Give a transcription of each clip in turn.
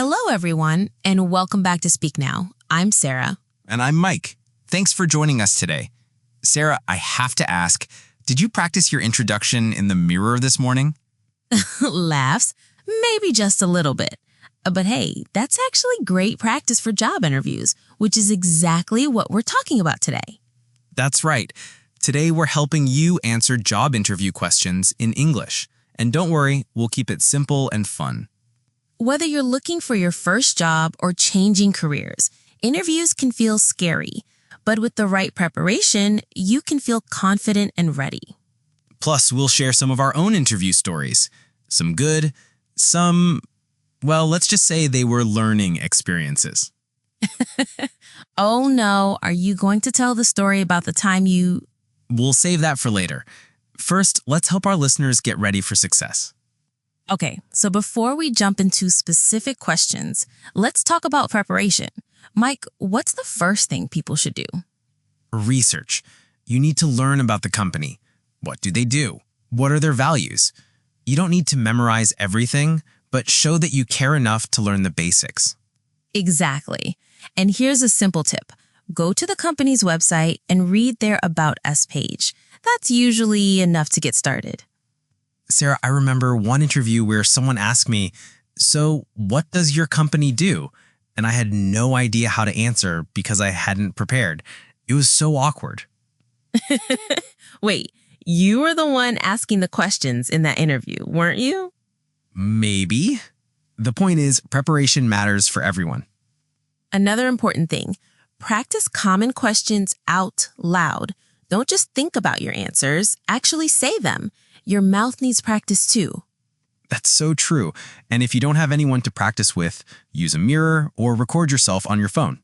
Hello, everyone, and welcome back to Speak Now. I'm Sarah. And I'm Mike. Thanks for joining us today. Sarah, I have to ask, did you practice your introduction in the mirror this morning? Laughs, maybe just a little bit. But hey, that's actually great practice for job interviews, which is exactly what we're talking about today. That's right. Today we're helping you answer job interview questions in English. And don't worry, we'll keep it simple and fun. Whether you're looking for your first job or changing careers, interviews can feel scary. But with the right preparation, you can feel confident and ready. Plus, we'll share some of our own interview stories. Some good, some, well, let's just say they were learning experiences. Oh no, are you going to tell the story about the time you... We'll save that for later. First, let's help our listeners get ready for success. Okay, so before we jump into specific questions, let's talk about preparation. Mike, what's the first thing people should do? Research. You need to learn about the company. What do they do? What are their values? You don't need to memorize everything, but show that you care enough to learn the basics. Exactly. And here's a simple tip. Go to the company's website and read their About Us page. That's usually enough to get started. Sarah, I remember one interview where someone asked me, "So what does your company do?" And I had no idea how to answer because I hadn't prepared. It was so awkward. Wait, you were the one asking the questions in that interview, weren't you? Maybe. The point is, preparation matters for everyone. Another important thing, practice common questions out loud. Don't just think about your answers, actually say them. Your mouth needs practice too. That's so true. And if you don't have anyone to practice with, use a mirror or record yourself on your phone.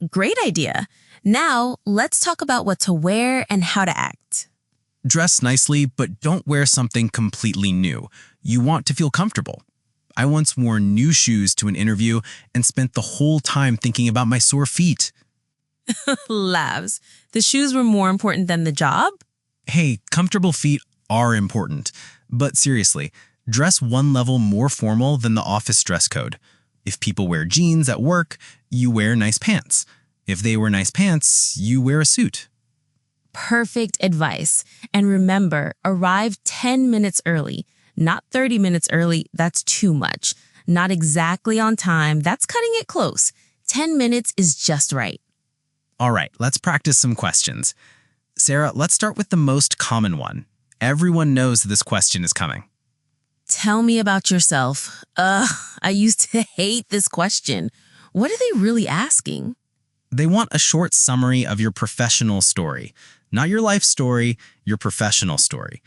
Great idea. Now, let's talk about what to wear and how to act. Dress nicely, but don't wear something completely new. You want to feel comfortable. I once wore new shoes to an interview and spent the whole time thinking about my sore feet. Laughs. The shoes were more important than the job? Hey, comfortable feet are important. But seriously, dress one level more formal than the office dress code. If people wear jeans at work, you wear nice pants. If they wear nice pants, you wear a suit. Perfect advice. And remember, arrive 10 minutes early. Not 30 minutes early, that's too much. Not exactly on time, that's cutting it close. 10 minutes is just right. All right, let's practice some questions. Sarah, let's start with the most common one. Everyone knows this question is coming. Tell me about yourself. I used to hate this question. What are they really asking? They want a short summary of your professional story. Not your life story, your professional story.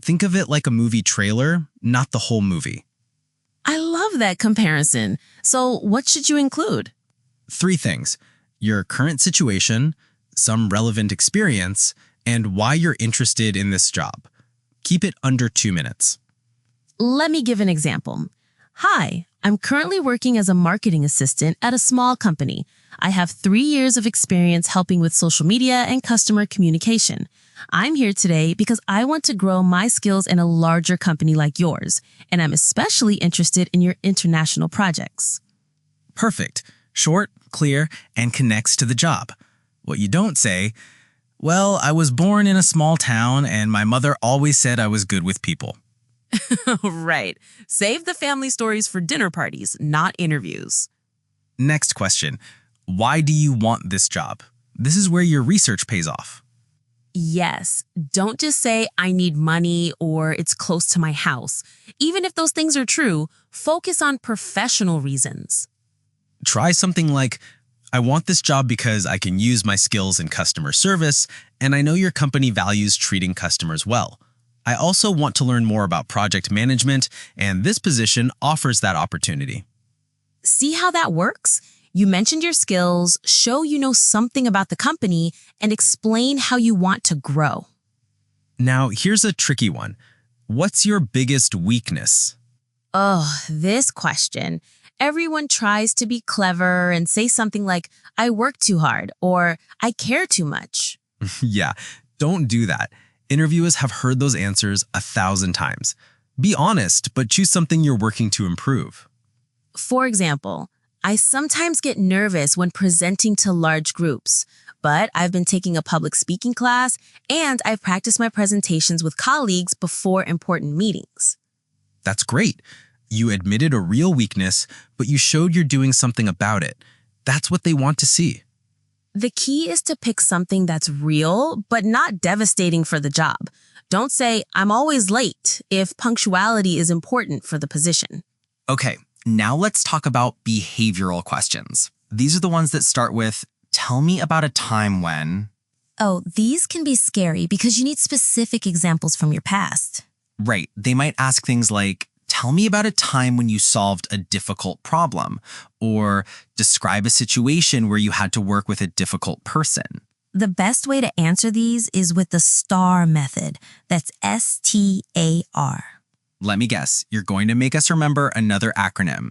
Think of it like a movie trailer, not the whole movie. I love that comparison. So what should you include? 3 things: your current situation, some relevant experience, and why you're interested in this job. Keep it under 2 minutes. Let me give an example. Hi, I'm currently working as a marketing assistant at a small company. I have 3 years of experience helping with social media and customer communication. I'm here today because I want to grow my skills in a larger company like yours, and I'm especially interested in your international projects. Perfect. Short, clear, and connects to the job. What you don't say, "Well, I was born in a small town and my mother always said I was good with people." Right. Save the family stories for dinner parties, not interviews. Next question. Why do you want this job? This is where your research pays off. Yes. Don't just say, I need money or it's close to my house. Even if those things are true, focus on professional reasons. Try something like, "I want this job because I can use my skills in customer service, and I know your company values treating customers well. I also want to learn more about project management, and this position offers that opportunity." See how that works? You mentioned your skills, show you know something about the company, and explain how you want to grow. Now, here's a tricky one. What's your biggest weakness? Oh, this question. Everyone tries to be clever and say something like, I work too hard, or I care too much. Yeah, don't do that. Interviewers have heard those answers 1,000 times. Be honest, but choose something you're working to improve. For example, I sometimes get nervous when presenting to large groups, but I've been taking a public speaking class and I've practiced my presentations with colleagues before important meetings. That's great. You admitted a real weakness, but you showed you're doing something about it. That's what they want to see. The key is to pick something that's real, but not devastating for the job. Don't say, I'm always late, if punctuality is important for the position. Okay, now let's talk about behavioral questions. These are the ones that start with, tell me about a time when... Oh, these can be scary because you need specific examples from your past. Right, they might ask things like, tell me about a time when you solved a difficult problem, or describe a situation where you had to work with a difficult person. The best way to answer these is with the STAR method. That's STAR. Let me guess, you're going to make us remember another acronym.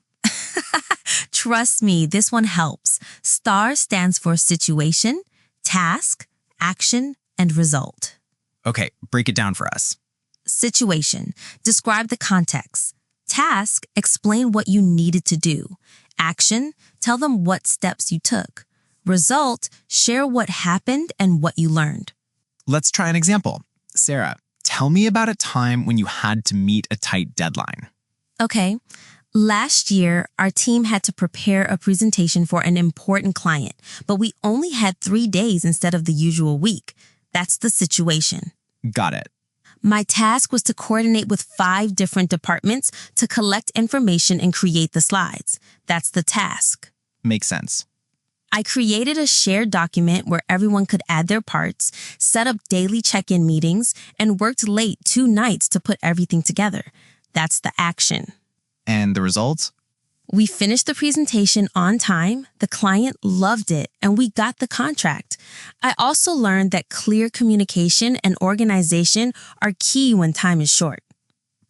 Trust me, this one helps. STAR stands for situation, task, action, and result. Okay, break it down for us. Situation, describe the context. Task, explain what you needed to do. Action, tell them what steps you took. Result, share what happened and what you learned. Let's try an example. Sarah, tell me about a time when you had to meet a tight deadline. Okay. Last year, our team had to prepare a presentation for an important client, but we only had 3 days instead of the usual week. That's the situation. Got it. My task was to coordinate with 5 different departments to collect information and create the slides. That's the task. Makes sense. I created a shared document where everyone could add their parts, set up daily check-in meetings, and worked late 2 nights to put everything together. That's the action. And the results? We finished the presentation on time, the client loved it, and we got the contract. I also learned that clear communication and organization are key when time is short.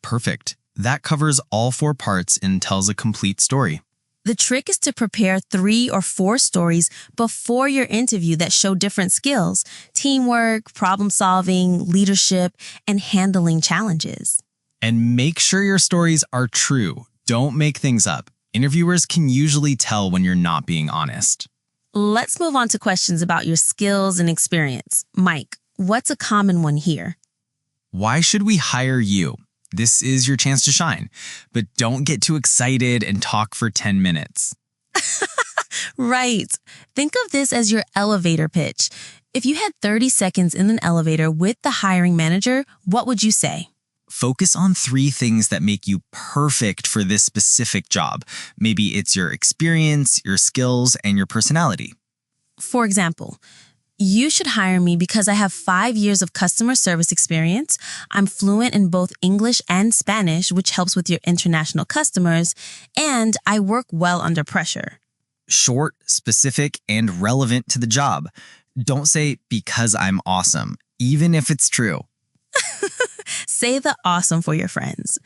Perfect. That covers all 4 parts and tells a complete story. The trick is to prepare 3 or 4 stories before your interview that show different skills: teamwork, problem solving, leadership, and handling challenges. And make sure your stories are true. Don't make things up. Interviewers can usually tell when you're not being honest. Let's move on to questions about your skills and experience. Mike, what's a common one here? Why should we hire you? This is your chance to shine, but don't get too excited and talk for 10 minutes. Right. Think of this as your elevator pitch. If you had 30 seconds in an elevator with the hiring manager, what would you say? Focus on 3 things that make you perfect for this specific job. Maybe it's your experience, your skills, and your personality. For example, you should hire me because I have 5 years of customer service experience. I'm fluent in both English and Spanish, which helps with your international customers, and I work well under pressure. Short, specific, and relevant to the job. Don't say, because I'm awesome, even if it's true. Say the awesome for your friends.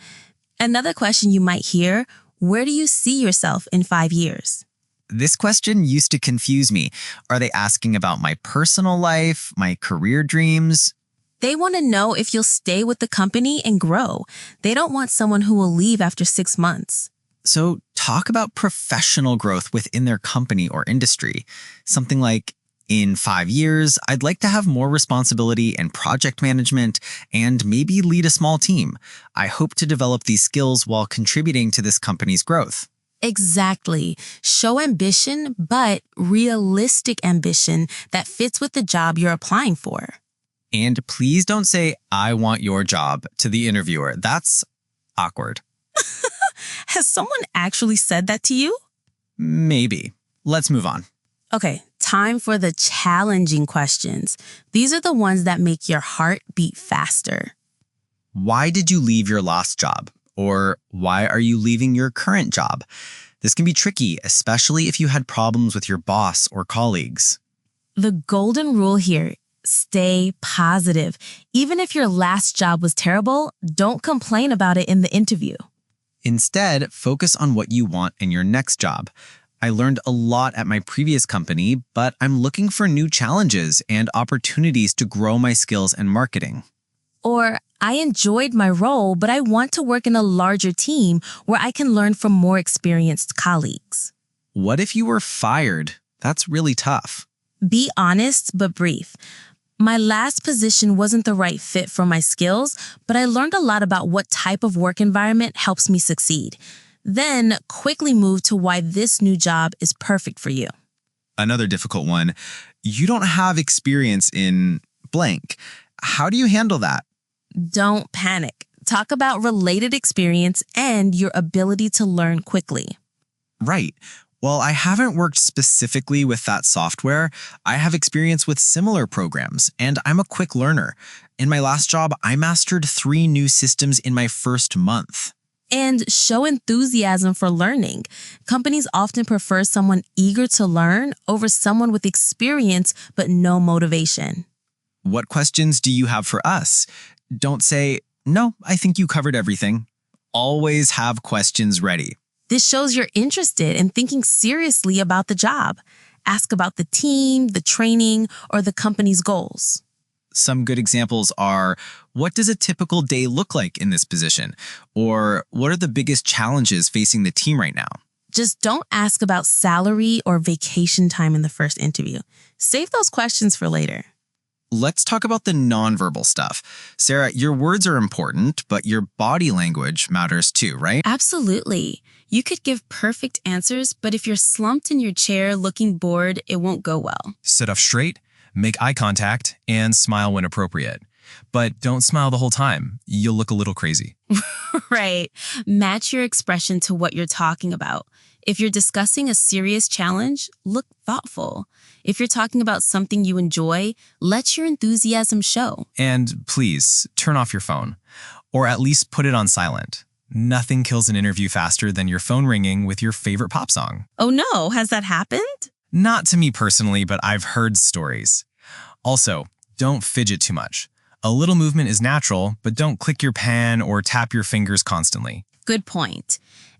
Another question you might hear, where do you see yourself in 5 years? This question used to confuse me. Are they asking about my personal life, my career dreams? They want to know if you'll stay with the company and grow. They don't want someone who will leave after 6 months. So talk about professional growth within their company or industry. Something like, in 5 years, I'd like to have more responsibility and project management and maybe lead a small team. I hope to develop these skills while contributing to this company's growth. Exactly. Show ambition, but realistic ambition that fits with the job you're applying for. And please don't say, I want your job to the interviewer. That's awkward. Has someone actually said that to you? Maybe. Let's move on. Okay, time for the challenging questions. These are the ones that make your heart beat faster. Why did you leave your last job? Or why are you leaving your current job? This can be tricky, especially if you had problems with your boss or colleagues. The golden rule here, stay positive. Even if your last job was terrible, don't complain about it in the interview. Instead, focus on what you want in your next job. I learned a lot at my previous company, but I'm looking for new challenges and opportunities to grow my skills and marketing. Or I enjoyed my role, but I want to work in a larger team where I can learn from more experienced colleagues. What if you were fired? That's really tough. Be honest but brief. My last position wasn't the right fit for my skills, but I learned a lot about what type of work environment helps me succeed. Then quickly move to why this new job is perfect for you. Another difficult one. You don't have experience in blank. How do you handle that? Don't panic. Talk about related experience and your ability to learn quickly. Right. Well, I haven't worked specifically with that software. I have experience with similar programs, and I'm a quick learner. In my last job, I mastered 3 new systems in my first month. And show enthusiasm for learning. Companies often prefer someone eager to learn over someone with experience but no motivation. What questions do you have for us? Don't say, "No, I think you covered everything." Always have questions ready. This shows you're interested in thinking seriously about the job. Ask about the team, the training, or the company's goals. Some good examples are, what does a typical day look like in this position? Or what are the biggest challenges facing the team right now? Just don't ask about salary or vacation time in the first interview. Save those questions for later. Let's talk about the nonverbal stuff. Sarah, your words are important, but your body language matters too, right? Absolutely. You could give perfect answers, but if you're slumped in your chair looking bored, it won't go well. Sit up straight, make eye contact, and smile when appropriate. But don't smile the whole time. You'll look a little crazy. Right. Match your expression to what you're talking about. If you're discussing a serious challenge, look thoughtful. If you're talking about something you enjoy, let your enthusiasm show. And please, turn off your phone. Or at least put it on silent. Nothing kills an interview faster than your phone ringing with your favorite pop song. Oh no, has that happened? Not to me personally, but I've heard stories. Also, don't fidget too much. A little movement is natural, but don't click your pen or tap your fingers constantly. Good point.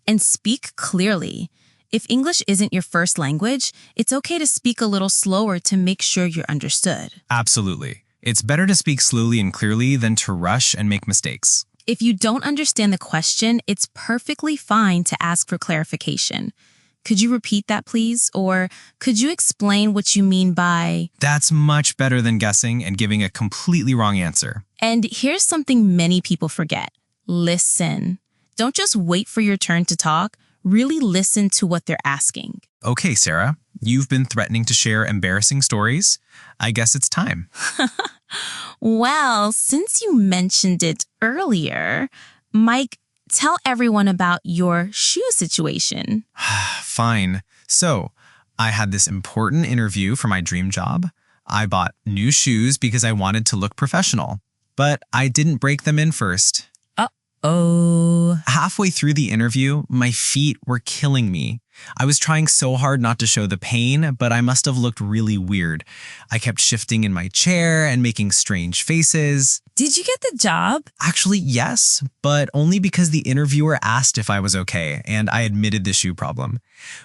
And speak clearly. If English isn't your first language, it's okay to speak a little slower to make sure you're understood. Absolutely. It's better to speak slowly and clearly than to rush and make mistakes. If you don't understand the question, it's perfectly fine to ask for clarification. Could you repeat that, please? Or could you explain what you mean by... That's much better than guessing and giving a completely wrong answer. And here's something many people forget. Listen. Don't just wait for your turn to talk. Really listen to what they're asking. Okay, Sarah, you've been threatening to share embarrassing stories. I guess it's time. Well, since you mentioned it earlier, Mike, tell everyone about your shoe situation. Fine. So, I had this important interview for my dream job. I bought new shoes because I wanted to look professional, but I didn't break them in first. Oh. Halfway through the interview, my feet were killing me. I was trying so hard not to show the pain, but I must have looked really weird. I kept shifting in my chair and making strange faces. Did you get the job? Actually, yes, but only because the interviewer asked if I was okay, and I admitted the shoe problem.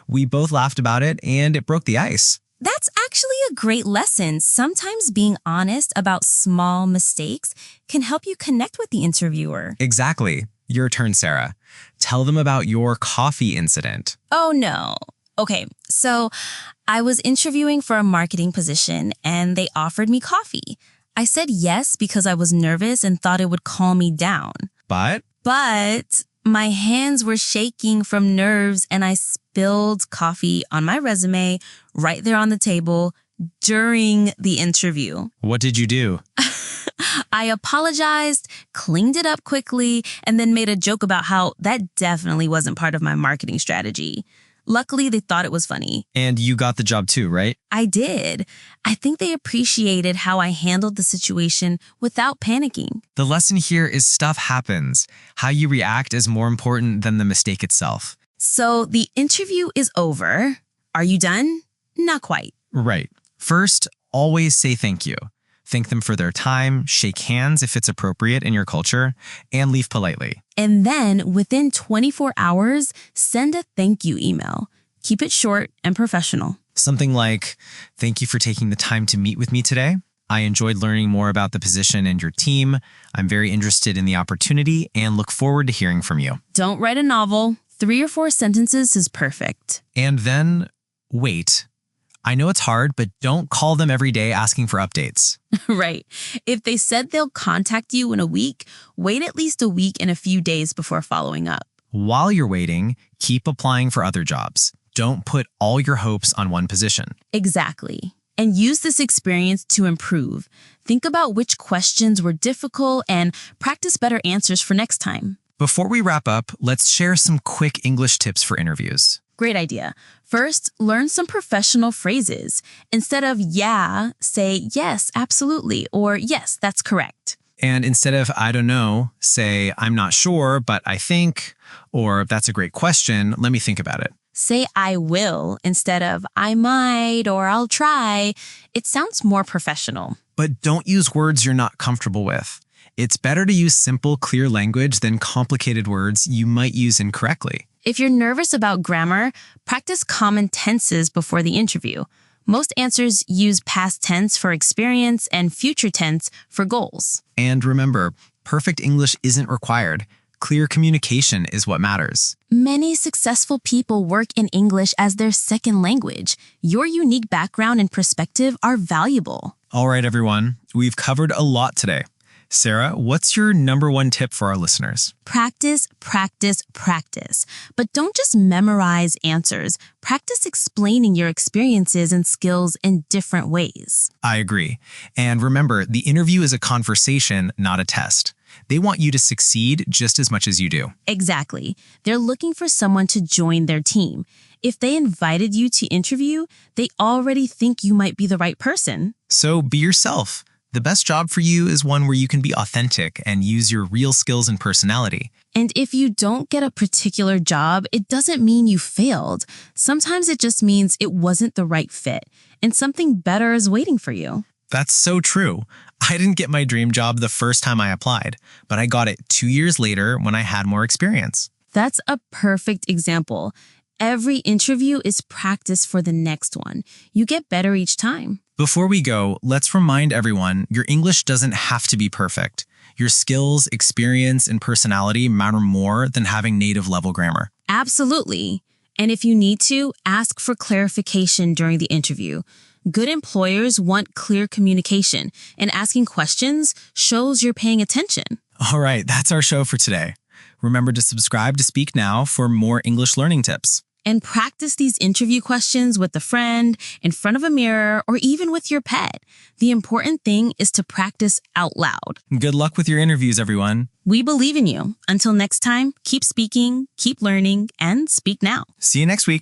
We both laughed about it, and it broke the ice. That's actually a great lesson. Sometimes being honest about small mistakes can help you connect with the interviewer. Exactly. Your turn, Sarah. Tell them about your coffee incident. Oh, no. Okay, so I was interviewing for a marketing position and they offered me coffee. I said yes because I was nervous and thought it would calm me down. But My hands were shaking from nerves and I spilled coffee on my resume right there on the table during the interview. what did you do? I apologized, cleaned it up quickly, and then made a joke about how that definitely wasn't part of my marketing strategy. Luckily, they thought it was funny. And you got the job too, right? I did. I think they appreciated how I handled the situation without panicking. The lesson here is stuff happens. How you react is more important than the mistake itself. So the interview is over. Are you done? Not quite. Right. First, always say thank you. Thank them for their time, shake hands if it's appropriate in your culture, and leave politely. And then within 24 hours, send a thank you email. Keep it short and professional. Something like, thank you for taking the time to meet with me today. I enjoyed learning more about the position and your team. I'm very interested in the opportunity and look forward to hearing from you. Don't write a novel. 3 or 4 sentences is perfect. And then, wait. I know it's hard, but don't call them every day asking for updates. Right. If they said they'll contact you in a week, wait at least a week and a few days before following up. While you're waiting, keep applying for other jobs. Don't put all your hopes on one position. Exactly. And use this experience to improve. Think about which questions were difficult and practice better answers for next time. Before we wrap up, let's share some quick English tips for interviews. Great idea. First, learn some professional phrases. Instead of yeah, say yes, absolutely, or yes, that's correct. And instead of I don't know, say I'm not sure, but I think, or that's a great question, let me think about it. Say I will instead of I might or I'll try. It sounds more professional. But don't use words you're not comfortable with. It's better to use simple, clear language than complicated words you might use incorrectly. If you're nervous about grammar, practice common tenses before the interview. Most answers use past tense for experience and future tense for goals. And remember, perfect English isn't required. Clear communication is what matters. Many successful people work in English as their second language. Your unique background and perspective are valuable. All right, everyone, we've covered a lot today. Sarah, what's your number one tip for our listeners? Practice, practice, practice. But don't just memorize answers. Practice explaining your experiences and skills in different ways. I agree. And remember, the interview is a conversation, not a test. They want you to succeed just as much as you do. Exactly. They're looking for someone to join their team. If they invited you to interview, they already think you might be the right person. So be yourself. The best job for you is one where you can be authentic and use your real skills and personality. And if you don't get a particular job, it doesn't mean you failed. Sometimes it just means it wasn't the right fit, and something better is waiting for you. That's so true. I didn't get my dream job the first time I applied, but I got it 2 years later when I had more experience. That's a perfect example. Every interview is practice for the next one. You get better each time. Before we go, let's remind everyone your English doesn't have to be perfect. Your skills, experience, and personality matter more than having native level grammar. Absolutely. And if you need to, ask for clarification during the interview. Good employers want clear communication, and asking questions shows you're paying attention. All right, that's our show for today. Remember to subscribe to Speak Now for more English learning tips. And practice these interview questions with a friend, in front of a mirror, or even with your pet. The important thing is to practice out loud. Good luck with your interviews, everyone. We believe in you. Until next time, keep speaking, keep learning, and speak now. See you next week.